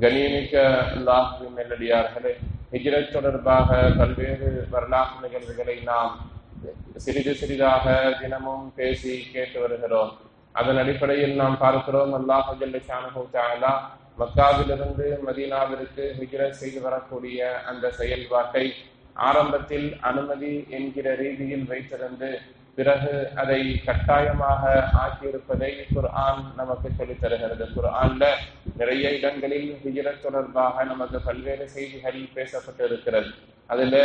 கண்ணியமிக்க அல்லாஹ்வின் நல்லடியார்களே, ஹிஜ்ரத் தொடர்பாக பல்வேறு வரலாற்று நிகழ்வுகளை நாம் சிறிது சிறிதாக தினமும் பேசி கேட்டு வருகிறோம். அதன் அடிப்படையில் நாம் பார்க்கிறோம், அல்லாஹ் ஜல்ல ஷானஹு தஆலா மக்காவிலிருந்து மதீனாவிற்கு ஹிஜ்ரத் செய்து வரக்கூடிய அந்த செயல்பாட்டை ஆரம்பத்தில் அனுமதி என்கிற ரீதியில் வைத்திருந்து பிறகு அதை கட்டாயமாக ஆக்கியிருப்பதை குர்ஆன் நமக்கு சொல்லித் தருகிறது. குர்ஆன்ல நிறைய இடங்களில் ஹிஜ்ரத் தொடர்பாக நமக்கு பல்வேறு செய்திகள் பேசப்பட்டு இருக்கிறது. அதுல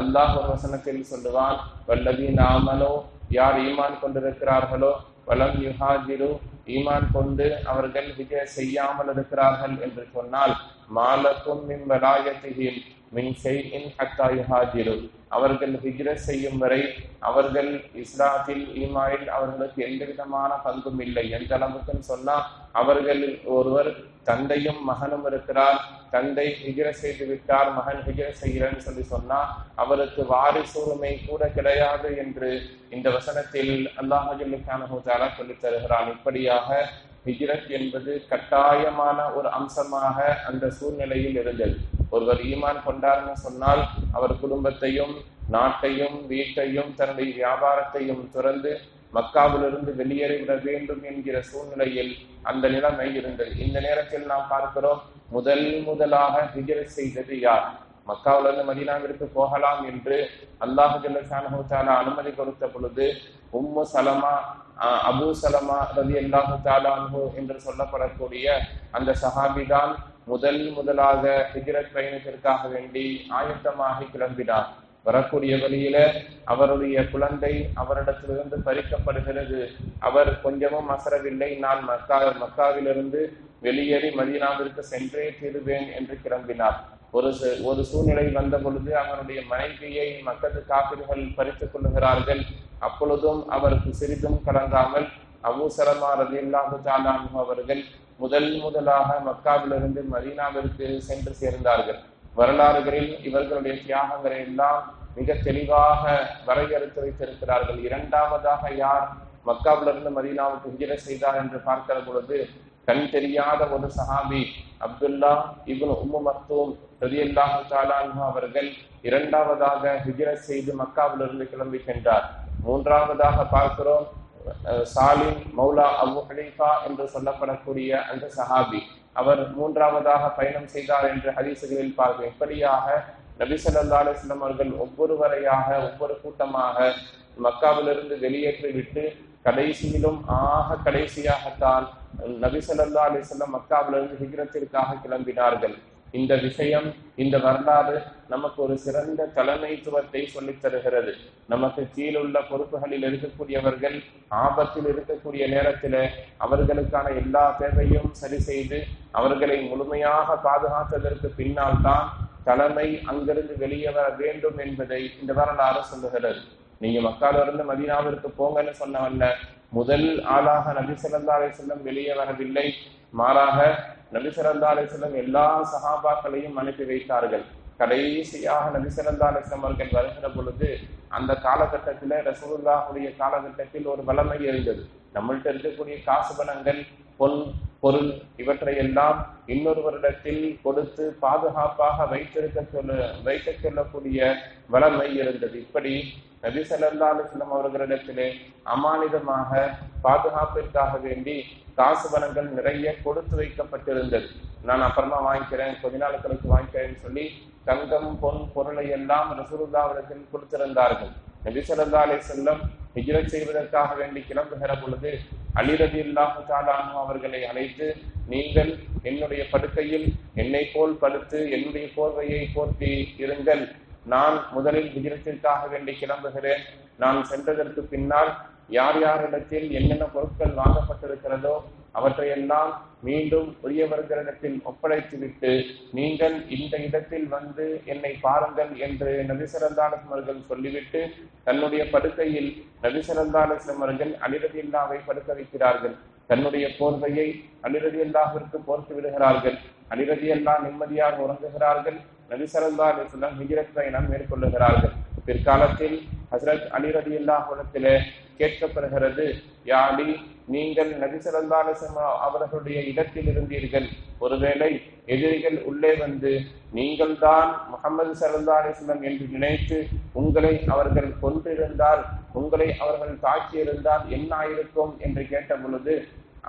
அல்லாஹ் ஒரு வசனத்தில் சொல்லுவான், வல்லதீன ஆமனூ, யார் ஈமான் கொண்டிருக்கிறார்களோ, வலம் யுஹாஜிரு, ஈமான் கொண்டு அவர்கள் ஹிஜ்ரத் செய்யாமல் இருக்கிறார்கள் என்று சொன்னால், மாலக்கும் மின் வலாயத்திஹிம் மின் ஷைஇன் ஹத்தா யுஹாஜிரு, அவர்கள் ஹிஜ்ரத் செய்யும் வரை அவர்கள் இஸ்லாத்தில் ஈமானில் அவர்களுக்கு எந்த விதமான பங்கும் இல்லை. எந்த அளவுக்குன்னு சொன்னா, அவர்கள் ஒருவர் தந்தையும் மகனும் இருக்கிறார், தந்தை ஹிஜ்ரத் செய்து விட்டார், மகன் ஹிஜ்ரத் செய்கிறேன்னு சொல்லி சொன்னா அவருக்கு வாரிசுரிமை கூட கிடையாது என்று இந்த வசனத்தில் அல்லாஹ் ஜல்ல ஷானஹு தஆலா சொல்லித் தருகிறான். இப்படியாக ஹிஜ்ரத் என்பது கட்டாயமான ஒரு அம்சமாக அந்த சூழ்நிலையில் இருந்தது. ஒருவர் ஈமான் கொண்டார்னு சொன்னால் அவர் குடும்பத்தையும் நாட்டையும் வீட்டையும் தன்னுடைய வியாபாரத்தையும் துறந்து மக்காவிலிருந்து வெளியேறிவிட வேண்டும் என்கிற சூழ்நிலையில் அந்த நிலைமை இருந்தது. இந்த நேரத்தில் நாம் பார்க்கிறோம், முதலாக ஹிஜ்ரத் செய்தது யார்? மக்காவிலிருந்து மதீனாவிற்கு போகலாம் என்று அல்லாஹ் ஜல்ல ஷானஹு தஆலா அனுமதி கொடுத்த பொழுது உம்மு சலமா, அபூ சலமா ரலியல்லாஹு தஆலா அன்ஹு என்று சொல்லப்படக்கூடிய அந்த சஹாபிதான் முதலாக ஹிஜ்ரத் பயணத்திற்காக வேண்டி ஆயத்தமாகி கிளம்பினார். வரக்கூடிய வழியில அவருடைய குழந்தை அவரிடத்திலிருந்து பறிக்கப்படுகிறது. அவர் கொஞ்சமும் அசரவில்லை, நான் மக்காவிலிருந்து வெளியேறி மதீனாவிற்கு சென்றே தீருவேன் என்று கிளம்பினார். ஒரு சூழ்நிலை வந்த பொழுது அவருடைய மனைவியை மக்கத்து காபிர்கள் பறித்துக் கொள்ளுகிறார்கள். அப்பொழுதும் அவருக்கு சிறிதும் கலங்காமல் அபூ சலமா ரலியல்லாஹு தஆலா அன்ஹு அவர்கள் முதலாக மக்காவிலிருந்து மதீனாவிற்கு சென்று சேர்ந்தார்கள். வரலாறுகளில் இவர்களுடைய தியாகங்களை எல்லாம் மிக தெளிவாக வரையறுத்து வைத்திருக்கிறார்கள். இரண்டாவதாக யார் மக்காவிலிருந்து மதீனாவுக்கு ஹிஜ்ரத் செய்தார் என்று பார்க்கிற பொழுது கண் தெரியாத ஒரு சஹாபி அப்துல்லா இப்னு உம்மு மக்தூம் ரலியல்லாஹு தஆலா அன்ஹு அவர்கள் இரண்டாவதாக ஹிஜ்ரத் செய்து மக்காவிலிருந்து கிளம்பி சென்றார். மூன்றாவதாக பார்க்கிறோம், சாலிம் மௌலா அபூ ஹனீஃபா என்று சொல்லப்படக்கூடிய அந்த சஹாபி, அவர் மூன்றாவதாக பயணம் செய்தார் என்று ஹதீசுகளில் பார்க்கிறோம். இப்படியாக நபி ஸல்லல்லாஹு அலைஹி வஸல்லம் அவர்கள் ஒவ்வொருவரையாக ஒவ்வொரு கூட்டமாக மக்காவிலிருந்து வெளியேற்றி விட்டு கடைசியிலும் கடைசியாகத்தான் நபி ஸல்லல்லாஹு அலைஹி வஸல்லம் மக்காவிலிருந்து ஹிஜ்ரத்திற்காக கிளம்பினார்கள். இந்த விஷயம், இந்த வரலாறு நமக்கு ஒரு சிறந்த தலைமைத்துவத்தை சொல்லித் தருகிறது. நமக்கு கீழுள்ள பொறுப்புகளில் இருக்கக்கூடியவர்கள் ஆபத்தில் இருக்கக்கூடிய நேரத்தில் அவர்களுக்கான எல்லா தேவையும் சரி செய்து அவர்களை முழுமையாக பாதுகாத்ததற்கு பின்னால் தான் தலைமை அங்கிருந்து வெளியே வர வேண்டும் என்பதை இந்த வரலாறு சொல்லுகிறது. நீங்க மக்காவிலிருந்து மதீனாவிற்கு போங்கன்னு சொன்னவல்ல, முதல் ஆளாக நபி ஸல்லல்லாஹு அலைஹி வஸல்லம் வெளியே வரவில்லை. மாறாக நபி ஸல்லல்லாஹு அலைஹி வஸல்லம் எல்லா சஹாபாக்களையும் அனுப்பி வைத்தார்கள். கடைசியாக நபி ஸல்லல்லாஹு அலைஹி வஸல்லம் அவர்கள் வருகிற பொழுது அந்த காலகட்டத்தில் ரசூலுல்லாஹுடைய காலகட்டத்தில் ஒரு வளமை இருந்தது. நம்மள்கிட்ட இருக்கக்கூடிய காசு பணங்கள், பொருள் இவற்றை எல்லாம் இன்னொருவரிடத்தில் கொடுத்து பாதுகாப்பாக வைக்க சொல்லக்கூடிய வளமை இருந்தது. இப்படி நபி ஸல்லல்லாஹு அலைஹி வஸல்லம் அவர்களிடத்திலே அமானிதமாக பாதுகாப்பிற்காக வேண்டி காசு பணங்கள் நிறைய கொடுத்து வைக்கப்பட்டிருந்தது. நான் அப்புறமா வாங்கிக்கிறேன், கொஞ்ச நாள் கழித்து வாங்கிக்கிறேன்னு சொல்லி தங்கம் பொருளை எல்லாம் ரசூலுல்லாஹ்விடத்தில் கொடுத்திருந்தார்கள். நபி ஸல்லல்லாஹு அலைஹி வஸல்லம் ஹிஜ்ரத் செய்வதற்காக வேண்டி கிளம்புகிற பொழுது அலி ரலியல்லாஹு தஆலா அன்ஹு அவர்களை அழைத்து, நீங்கள் என்னுடைய படுக்கையில் என்னை போல் படுத்து என்னுடைய போர்வையை போர்த்தி இருங்கள், நான் முதலில் ஹிஜ்ரத்திற்காக வேண்டி கிளம்புகிறேன். நான் சென்றதற்கு பின்னால் யார் யாரிடத்தில் என்னென்ன பொருட்கள் வாங்கப்பட்டிருக்கிறதோ அவற்றையெல்லாம் மீண்டும் உரியவர்களிடத்தில் ஒப்படைத்துவிட்டு நீங்கள் இந்த இடத்தில் வந்து என்னை பாருங்கள் என்று நபி ஸல்லல்லாஹு அலைஹி வஸல்லம் அவர்கள் சொல்லிவிட்டு தன்னுடைய படுக்கையில் நபி ஸல்லல்லாஹு அலைஹி வஸல்லம் அவர்கள் அலி ரலியல்லாஹுவை படுக்க வைக்கிறார்கள். தன்னுடைய போர்வையை அலி ரலியல்லாஹுவிற்கு போர்த்து விடுகிறார்கள். அலி ரலியல்லாஹு நிம்மதியாக உறங்குகிறார்கள். நபி ஸல்லல்லாஹு அலைஹி வஸல்லம் ஹிஜ்ரத் பயணம் மேற்கொள்ளுகிறார்கள். பிற்காலத்தில் ஹஸ்ரத் அலி ரலியல்லாஹு அன்ஹு கேட்கப்படுகிறது, யா அலி, நீங்கள் நபி ஸல்லல்லாஹு அலைஹி வஸல்லம் அவர்களுடைய இடத்தில் இருந்தீர்கள். ஒருவேளை எதிரிகள் உள்ளே வந்து நீங்கள் தான் முஹம்மது ஸல்லல்லாஹு அலைஹி வஸல்லம் என்று நினைத்து உங்களை அவர்கள் கொன்றிருந்தால், உங்களை அவர்கள் தாக்கியிருந்தால் என்ன ஆயிருக்கும் என்று கேட்ட பொழுது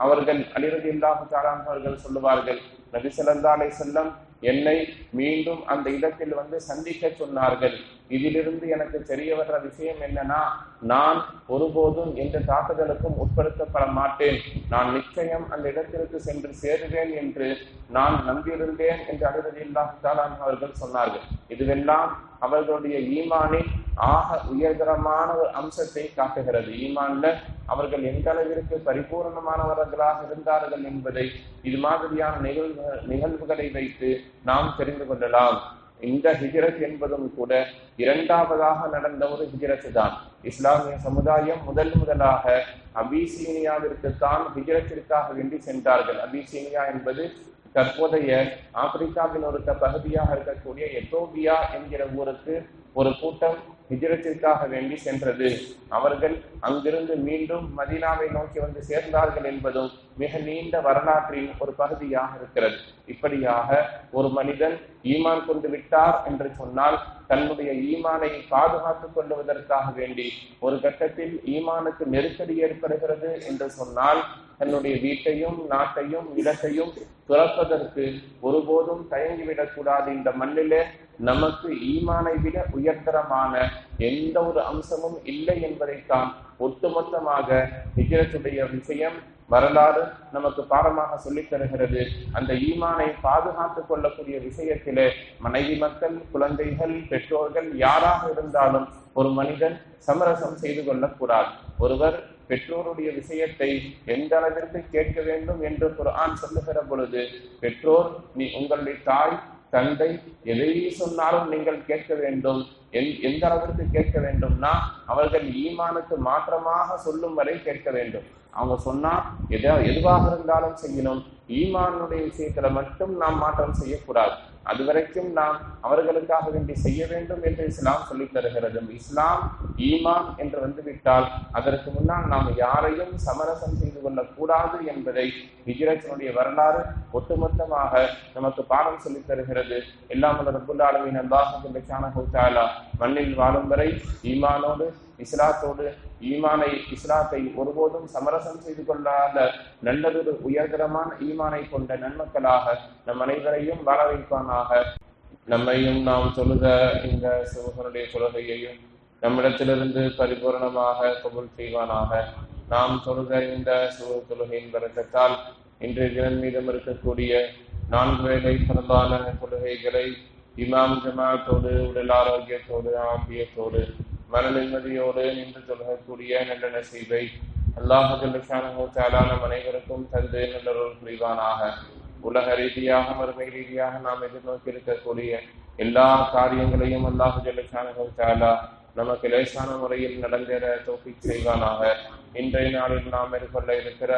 அவர்கள் அலி ரலியல்லாஹு தஆலா அவர்கள் சொல்லுவார்கள், நபி ஸல்லல்லாஹு அலைஹி வஸல்லம் என்னை மீண்டும் அந்த இடத்தில் வந்து சந்திக்க சொன்னார்கள். இதிலிருந்து எனக்கு தெரிய வர்ற விஷயம் என்னன்னா, நான் ஒருபோதும் எந்த தாக்குதலுக்கும் உட்படுத்தப்பட மாட்டேன், நான் நிச்சயம் அந்த இடத்திற்கு சென்று சேருவேன் என்று நான் நம்பியிருந்தேன் என்று அலி ரலியல்லாஹு தஆலா அவர்கள் சொன்னார்கள். இதுவெல்லாம் அவர்களுடைய ஈமானின் ஆக உயர்தரமான ஒரு அம்சத்தை காட்டுகிறது. ஈமான்ல அவர்கள் எந்த அளவிற்கு பரிபூர்ணமானவர்களாக இருந்தார்கள் என்பதை இது மாதிரியான நிகழ்வுகளை வைத்து நாம் தெரிந்து கொள்ளலாம். இந்த ஹிஜ்ரத் என்பதும் கூட இரண்டாவதாக நடந்த ஒரு ஹிஜ்ரத் தான். இஸ்லாமிய சமுதாயம் முதலாக அபிசீனியாவிற்கு தான் ஹிஜ்ரத்திற்காக வேண்டி சென்றார்கள். அபிசீனியா என்பது தற்போதைய ஆப்பிரிக்காவின் ஒரு பகுதியாக இருக்கக்கூடிய எத்தோப்பியா என்கிற ஊருக்கு ஒரு கூட்டம் ஹிஜ்ரத்திற்காக வேண்டி சென்றது. அவர்கள் அங்கிருந்து மீண்டும் மதீனாவை நோக்கி வந்து சேர்ந்தார்கள் என்பதும் மிக நீண்ட வரலாற்றின் ஒரு பகுதியாக இருக்கிறது. இப்படியாக ஒரு மனிதன் ஈமான் கொண்டு விட்டார் என்று சொன்னால் தன்னுடைய ஈமானை பாதுகாத்துக் கொள்வதற்காக வேண்டி ஒரு கட்டத்தில் ஈமானுக்கு நெருக்கடி ஏற்படுகிறது என்று சொன்னால் தன்னுடைய வீட்டையும் நாட்டையும் இடத்தையும் துறப்பதற்கு ஒருபோதும் தயங்கிவிடக் கூடாது. இந்த மண்ணிலே நமக்கு ஈமானை விட உயர்தரமான எந்த ஒரு அம்சமும் இல்லை என்பதைத்தான் ஒட்டுமொத்தமாக ஹிஜ்ரத்துடைய விஷயம் வரலாறு நமக்கு பாடமாக சொல்லித் தருகிறது. அந்த ஈமானை பாதுகாத்துக் கொள்ளக்கூடிய விஷயத்திலே மனைவி மக்கள், குழந்தைகள், பெற்றோர்கள் யாராக இருந்தாலும் ஒரு மனிதன் சமரசம் செய்து கொள்ளக்கூடாது. ஒருவர் பெற்றோருடைய விஷயத்தை எந்த அளவிற்கு கேட்க வேண்டும் என்று குர்ஆன் சொல்லுகிற பொழுது, பெற்றோர் உங்களுடைய தாய் தந்தை எதை சொன்னாலும் நீங்கள் கேட்க வேண்டும். எந்த அளவிற்கு கேட்க வேண்டும்னா அவர்கள் ஈமானுக்கு மாற்றமாக சொல்லும் வரை கேட்க வேண்டும். அவங்க சொன்னா எதுவாக இருந்தாலும் செய்யணும். ஈமானுடைய விஷயத்துல மட்டும் நாம் மாற்றம் செய்யக்கூடாது. அது வரைக்கும் நாம் அவர்களுக்காக வேண்டி செய்ய வேண்டும் என்று இஸ்லாம் சொல்லித் தருகிறது. இஸ்லாம் ஈமான் என்று வந்துவிட்டால் அதற்கு முன்னால் நாம் யாரையும் சமரசம் செய்து கொள்ளக்கூடாது என்பதை ஹிஜ்ரத்தினுடைய வரலாறு ஒட்டுமொத்தமாக நமக்கு பாடம் சொல்லித் தருகிறது. எல்லாம் வல்ல ரப்புல் ஆலமீன் அல்லாஹ் சுப்ஹானஹு வ தஆலா மண்ணில் வாழும் வரை ஈமானோடு இஸ்லாத்தோடு இஸ்லாத்தை ஒருபோதும் சமரசம் செய்து கொள்ளாத நல்லதொரு உயர்தரமான ஈமானை கொண்ட நன்மக்களாக நம் அனைவரையும் வாழ வைப்பானாக. நம்மையும் நாம் தொழுத இந்த சுபஹனுடைய தொழுகையையும் நம்மிடத்திலிருந்து பரிபூர்ணமாக கபூல் செய்வானாக. நாம் தொழுத இந்த சுப தொழுகையின் பரக்கத்தால் இன்றைய தினம் மீதம் இருக்கக்கூடிய 4 வேளை பரவான தொழுகைகளை இமாம் ஜமாத்தோடு உடல் ஆரோக்கியத்தோடு ஆம்பியத்தோடு மன நிம்மதியோடு நின்று தொழுகக்கூடிய நல்ல நசீபை அல்லாஹ் ஜல்ல ஷானஹு தஆலா நம் அனைவருக்கும் தந்து நல்லருள் புரிவானாக. உலக ரீதியாக மறுமை ரீதியாக நாம் எதிர்நோக்கி இருக்கக்கூடிய எல்லா காரியங்களையும் அல்லாஹ் ஜல்ல ஷானஹு தஆலா நமக்கு லேசான முறையில் நடந்தேற தௌஃபீக் செய்வானாக. இன்றைய நாளில் நாம் மேற்கொள்ள இருக்கிற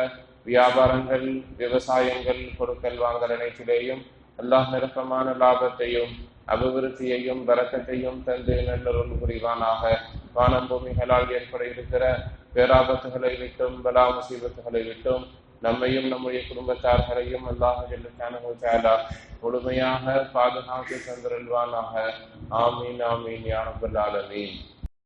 வியாபாரங்கள், விவசாயங்கள், பொருட்கள் வாங்கல் அனைத்திலேயும் அல்லாஹ் நிரப்பமான லாபத்தையும் அபிவிருத்தியையும் பரக்கத்தையும் தந்து நல்லருள் புரிவானாக. வானம் பூமிகளால் ஏற்பட இருக்கிற பேராபத்துகளை விட்டும் பலா முசீபத்துகளை விட்டும் நம்மையும் நம்முடைய குடும்பத்தார்களையும் அல்லாஹ் ஜல்ல ஷானஹு தஆலா முழுமையாக பாதுகாத்து தந்தருள்வானாக. ஆமீன் ஆமீன் யா ரப்பல் ஆலமீன்.